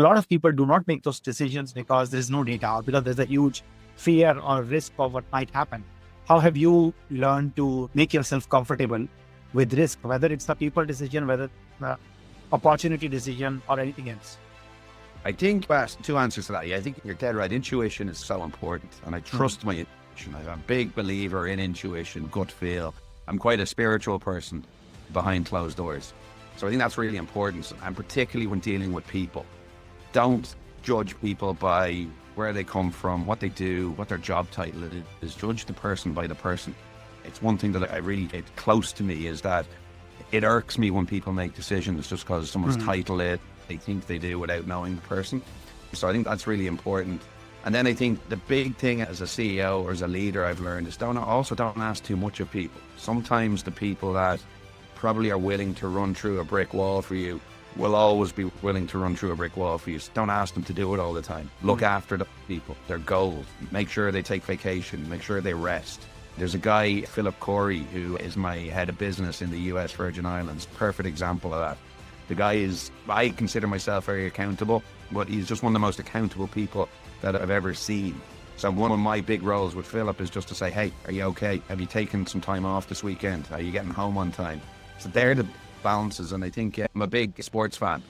A lot of people do not make those decisions because there's no data, because there's a huge fear or risk of what might happen. How have you learned to make yourself comfortable with risk, whether it's a people decision, whether it's the opportunity decision or anything else? I think two answers to that. Yeah, I think you're dead right. Intuition is so important, and I trust my intuition. I'm a big believer in intuition, gut feel. I'm quite a spiritual person behind closed doors. So I think that's really important, and particularly when dealing with people. Don't judge people by where they come from, what they do, what their job title is. Judge the person by the person. It's one thing that it's close to me, is that it irks me when people make decisions just because someone's title it, they think they do without knowing the person. So I think that's really important. And then I think the big thing as a CEO or as a leader I've learned is don't ask too much of people. Sometimes the people that probably are willing to run through a brick wall for you will always be willing to run through a brick wall for you. So don't ask them to do it all the time. Look after the people, their goals. Make sure they take vacation, make sure they rest. There's a guy, Philip Corey, who is my head of business in the US Virgin Islands. Perfect example of that. The guy is, I consider myself very accountable, but he's just one of the most accountable people that I've ever seen. So one of my big roles with Philip is just to say, hey, are you okay? Have you taken some time off this weekend? Are you getting home on time? So they're the balances, and I think I'm a big sports fan.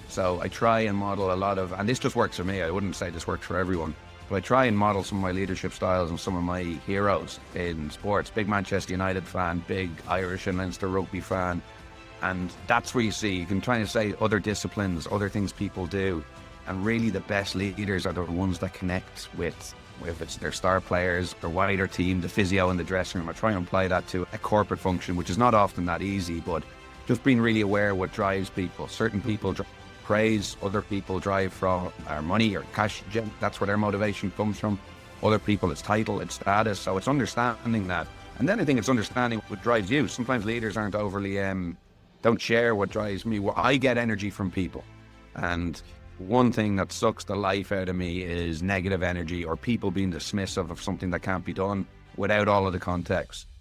So I try and model a lot of, and this just works for me, I wouldn't say this works for everyone, but I try and model some of my leadership styles and some of my heroes in sports. Big Manchester United fan, big Irish and Leinster rugby fan. And that's where you can try and say other disciplines, other things people do. And really the best leaders are the ones that connect with, if it's their star players, their wider team, the physio in the dressing room. I try and apply that to a corporate function, which is not often that easy, but just being really aware what drives people. Certain people drive praise, other people drive from money or cash. That's where their motivation comes from. Other people, it's title, it's status. So it's understanding that. And then I think it's understanding what drives you. Sometimes leaders aren't overly, don't share what drives me. Well, I get energy from people. And one thing that sucks the life out of me is negative energy or people being dismissive of something that can't be done without all of the context.